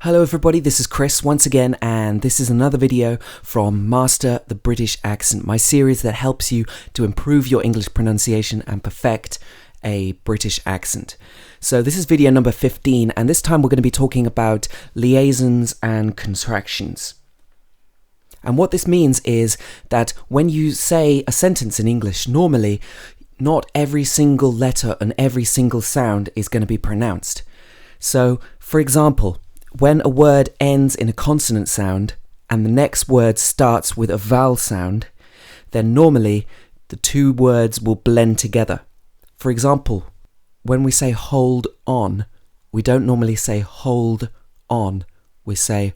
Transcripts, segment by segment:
Hello everybody, this is Chris once again, and this is another video from Master the British Accent, my series that helps you to improve your English pronunciation and perfect a British accent. So this is video number 15, and this time we're going to be talking about liaisons and contractions. And what this means is that when you say a sentence in English, normally not every single letter and every single sound is going to be pronounced. So, for example, when a word ends in a consonant sound and the next word starts with a vowel sound, then normally the two words will blend together. For example, when we say hold on, we don't normally say hold on, we say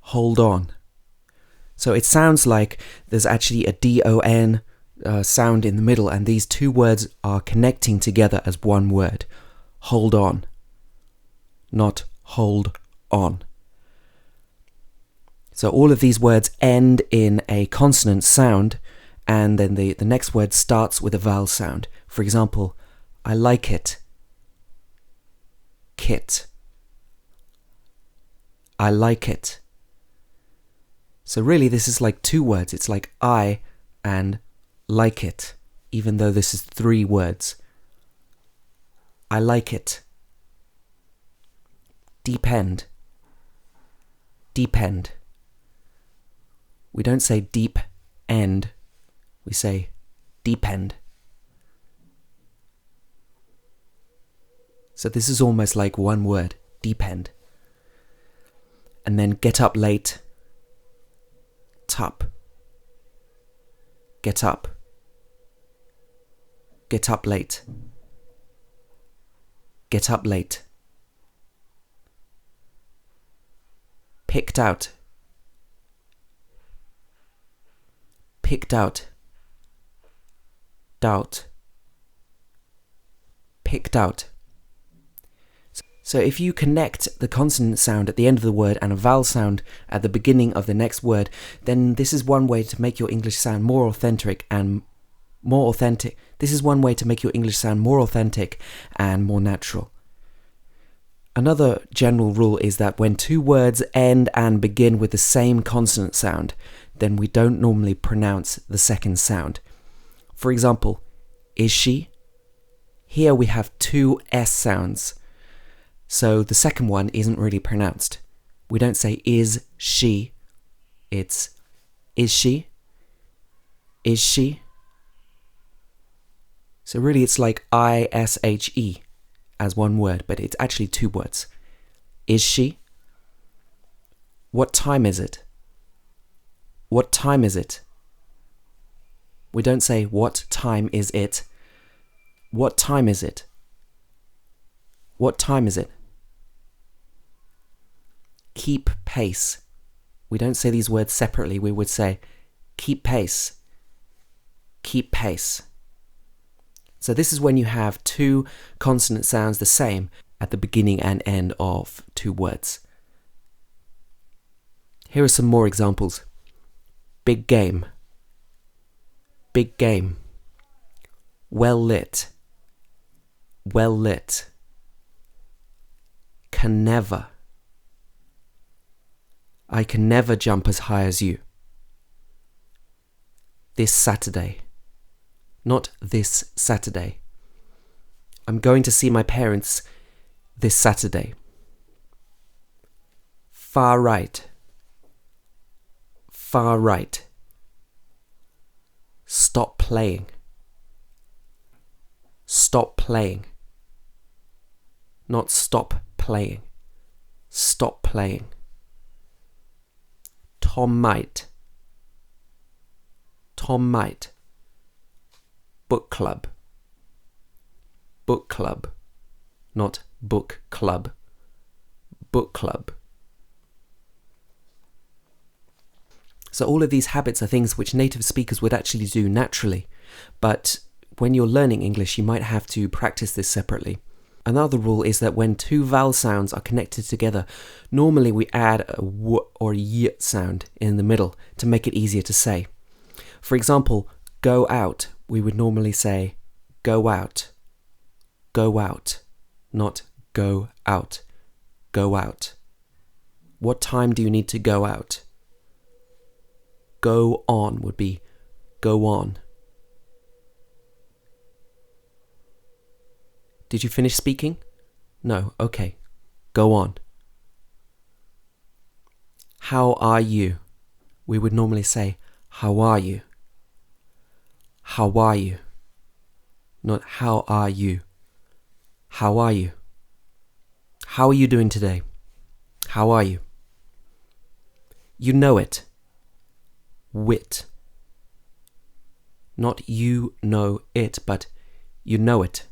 hold on. So it sounds like there's actually a D-O-N sound in the middle, and these two words are connecting together as one word. Hold on, not hold on. So all of these words end in a consonant sound, and then the next word starts with a vowel sound. For example, I like it. Kit. I like it. So really this is like two words. It's like I and like it, even though this is three words. I like it. Depend. Depend. We don't say deep end, we say depend. So this is almost like one word, depend. And then get up late, tup. Get up. Get up late. Get up late. Picked out. Picked out. Doubt. Picked out. So if you connect the consonant sound at the end of the word and a vowel sound at the beginning of the next word, then this is one way to make your English sound more authentic and more authentic. This is one way to make your English sound more authentic and more natural. Another general rule is that when two words end and begin with the same consonant sound, then we don't normally pronounce the second sound. For example, is she? Here we have two S sounds, so the second one isn't really pronounced. We don't say is she, it's is she? Is she? So really it's like I-S-H-E. as one word, but it's actually two words. Is she? What time is it? What time is it? We don't say what time is it. What time is it? What time is it? Keep pace. We don't say these words separately. We would say keep pace. Keep pace. So this is when you have two consonant sounds the same at the beginning and end of two words. Here are some more examples. Big game. Big game. Well lit. Well lit. Can never. I can never jump as high as you. This Saturday. Not this Saturday. I'm going to see my parents this Saturday. Far right. Far right. Stop playing. Stop playing. Not stop playing. Stop playing. Tom might. Tom might. Book club. Book club. Not book club. Book club. So all of these habits are things which native speakers would actually do naturally, but when you're learning English you might have to practice this separately. Another rule is that when two vowel sounds are connected together, normally we add a w or y sound in the middle to make it easier to say. For example, go out, we would normally say go out. Go out, not go out. Go out. What time do you need to go out? Go on would be go on. Did you finish speaking? No, okay. Go on. How are you? We would normally say, how are you? How are you? Not how are you? How are you? How are you doing today? How are you? You know it. Wit. Not you know it, but you know it.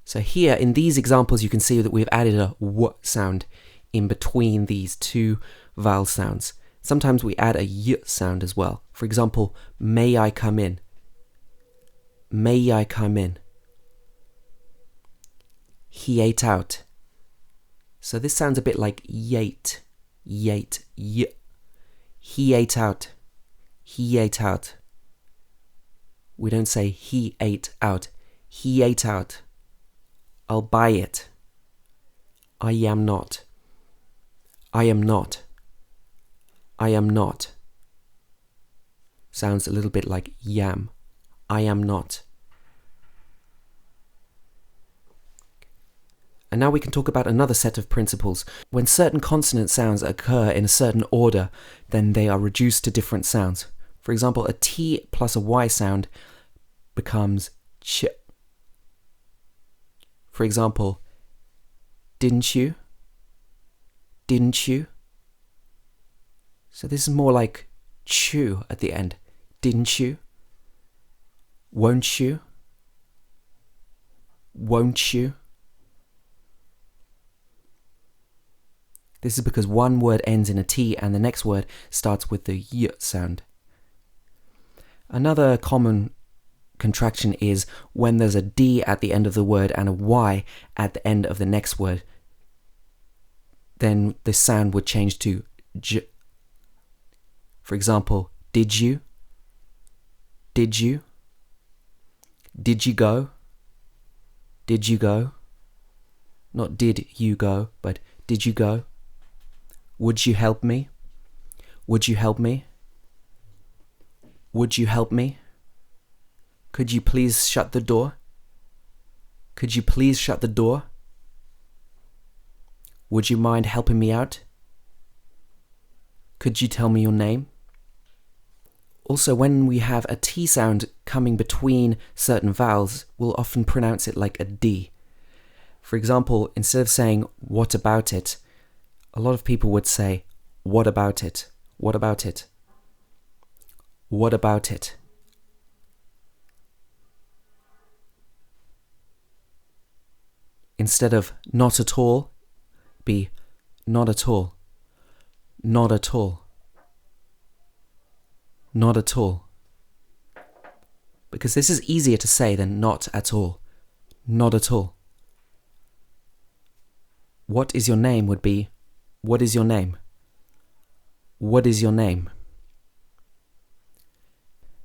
So here in these examples you can see that we've added a w sound in between these two vowel sounds. Sometimes we add a y sound as well. For example, may I come in? May I come in? He ate out. So this sounds a bit like yate, yate, y. He ate out. He ate out. We don't say he ate out. He ate out. I'll buy it. I am not. I am not. I am not. Sounds a little bit like yam. I am not. And now we can talk about another set of principles. When certain consonant sounds occur in a certain order, then they are reduced to different sounds. For example, a T plus a Y sound becomes ch. For example, didn't you? Didn't you? So this is more like chew at the end. Didn't you? Won't you? Won't you? This is because one word ends in a T and the next word starts with the y sound. Another common contraction is when there's a D at the end of the word and a Y at the end of the next word. Then the sound would change to j. For example, did you? Did you? Did you go? Did you go? Not did you go, but did you go? Would you help me? Would you help me? Would you help me? Could you please shut the door? Could you please shut the door? Would you mind helping me out? Could you tell me your name? Also, when we have a T sound coming between certain vowels, we'll often pronounce it like a D. For example, instead of saying, what about it? A lot of people would say, what about it? What about it? What about it? Instead of not at all, be not at all. Not at all. Not at all. Because this is easier to say than not at all. Not at all. What is your name would be, what is your name? What is your name?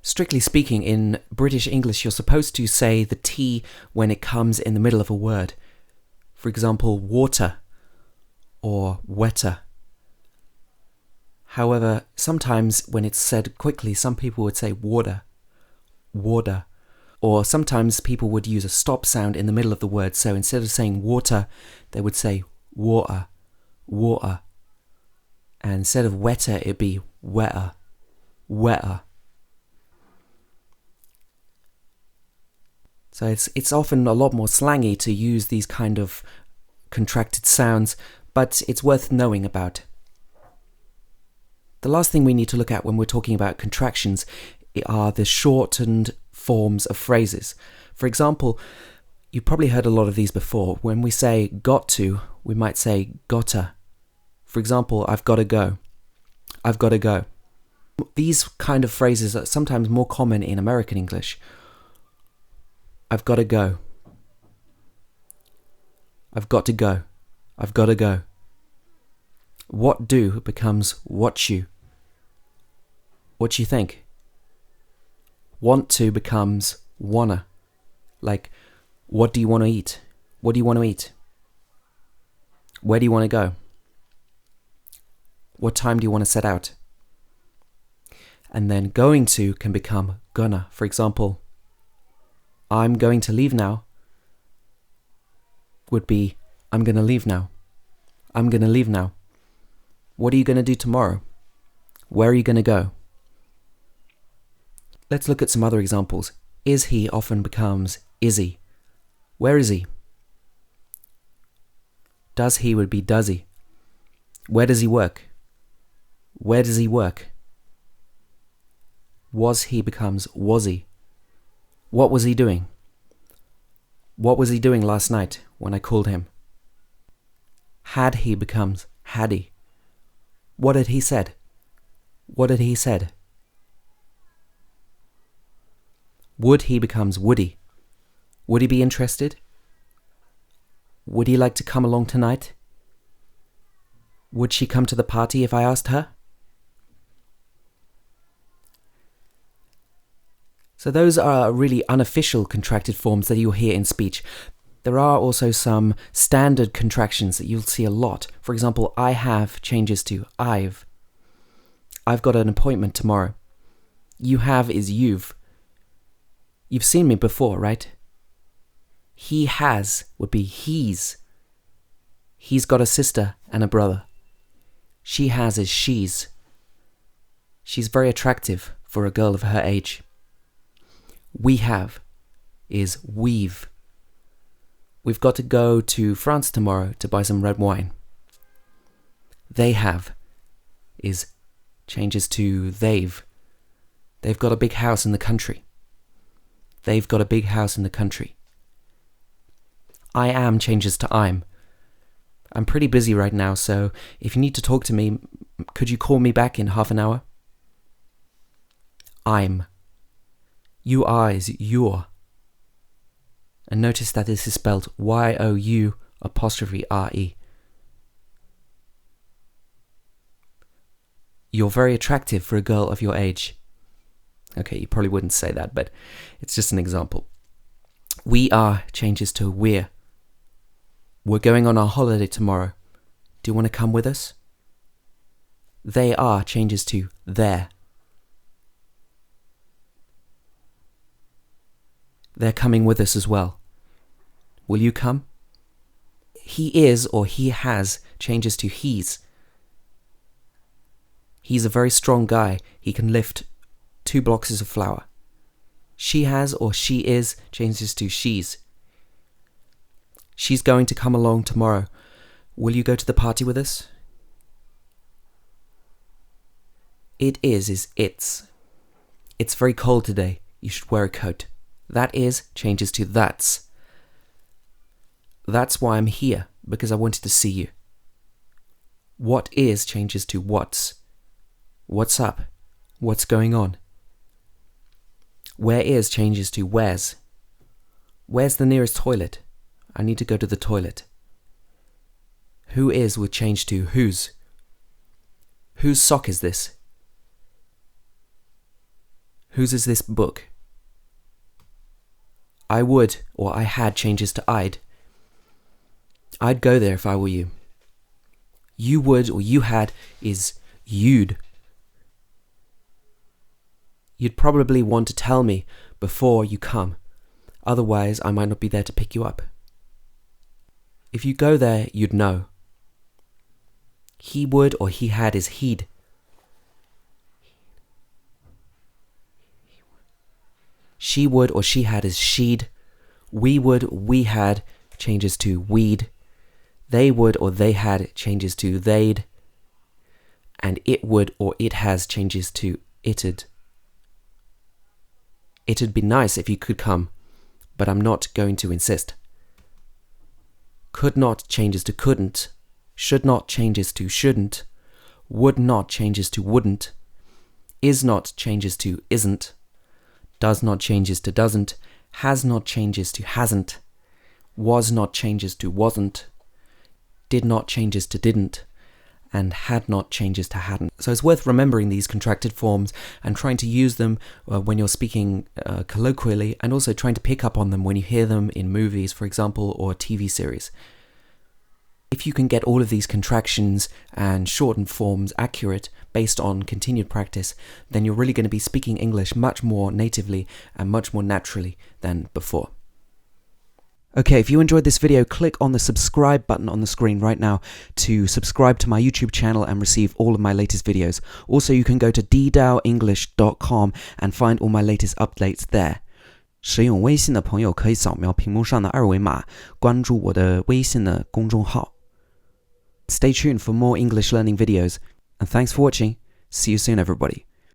Strictly speaking, in British English, you're supposed to say the T when it comes in the middle of a word. For example, water or wetter. However, sometimes when it's said quickly, some people would say water, water. Or sometimes people would use a stop sound in the middle of the word. So instead of saying water, they would say water, water. And instead of wetter, it'd be wetter, wetter. So it's often a lot more slangy to use these kind of contracted sounds, but it's worth knowing about. The last thing we need to look at when we're talking about contractions are the shortened forms of phrases. For example, you've probably heard a lot of these before. When we say got to, we might say gotta. For example, I've got to go. I've got to go. These kind of phrases are sometimes more common in American English. I've got to go. I've got to go. I've got to go. What do becomes what you. What you think? Want to becomes wanna. Like, what do you want to eat? What do you want to eat? Where do you want to go? What time do you want to set out? And then going to can become gonna. For example, I'm going to leave now would be I'm going to leave now. I'm going to leave now. What are you going to do tomorrow? Where are you going to go? Let's look at some other examples. Is he often becomes is he. Where is he? Does he would be does he. Where does he work? Where does he work? Was he becomes was he. What was he doing? What was he doing last night when I called him? Had he becomes had he. What had he said? What had he said? Would he becomes would he. Would he be interested? Would he like to come along tonight? Would she come to the party if I asked her? So those are really unofficial contracted forms that you'll hear in speech. There are also some standard contractions that you'll see a lot. For example, I have changes to I've. I've got an appointment tomorrow. You have is you've. You've seen me before, right? He has would be he's. He's got a sister and a brother. She has is she's. She's very attractive for a girl of her age. We have is we've. We've got to go to France tomorrow to buy some red wine. They have is changes to they've. They've got a big house in the country. They've got a big house in the country. I am changes to I'm. I'm pretty busy right now, so if you need to talk to me, could you call me back in half an hour? I'm. You are is your. And notice that this is spelled Y-O-U''re. You're very attractive for a girl of your age. Okay, you probably wouldn't say that, but it's just an example. We are changes to we're. We're going on our holiday tomorrow. Do you want to come with us? They are changes to their. They're coming with us as well. Will you come? He is or he has changes to he's. He's a very strong guy. He can lift 2 blocks of flour. She has or she is changes to she's. She's going to come along tomorrow. Will you go to the party with us? It is it's. It's very cold today. You should wear a coat. That is changes to that's. That's why I'm here, because I wanted to see you. What is changes to what's. What's up? What's going on? Where is changes to where's. Where's the nearest toilet? I need to go to the toilet. Who is would change to whose. Whose sock is this? Whose is this book? I would or I had changes to I'd. I'd go there if I were you. You would or you had is you'd. You'd probably want to tell me before you come. Otherwise, I might not be there to pick you up. If you go there, you'd know. He would or he had is he'd. She would or she had is she'd. We would, we had changes to we'd. They would or they had changes to they'd. And it would or it has changes to it'd. It'd be nice if you could come, but I'm not going to insist. Could not changes to couldn't. Should not changes to shouldn't. Would not changes to wouldn't. Is not changes to isn't. Does not changes to doesn't. Has not changes to hasn't. Was not changes to wasn't. Did not changes to didn't. And had not changes to hadn't. So it's worth remembering these contracted forms and trying to use them when you're speaking colloquially, and also trying to pick up on them when you hear them in movies, for example, or TV series. If you can get all of these contractions and shortened forms accurate based on continued practice, then you're really going to be speaking English much more natively and much more naturally than before. Okay, if you enjoyed this video, click on the subscribe button on the screen right now to subscribe to my YouTube channel and receive all of my latest videos. Also, you can go to ddaoenglish.com and find all my latest updates there. 使用微信的朋友可以扫描屏幕上的二维码，关注我的微信的公众号。Stay tuned for more English learning videos, and thanks for watching. See you soon, everybody.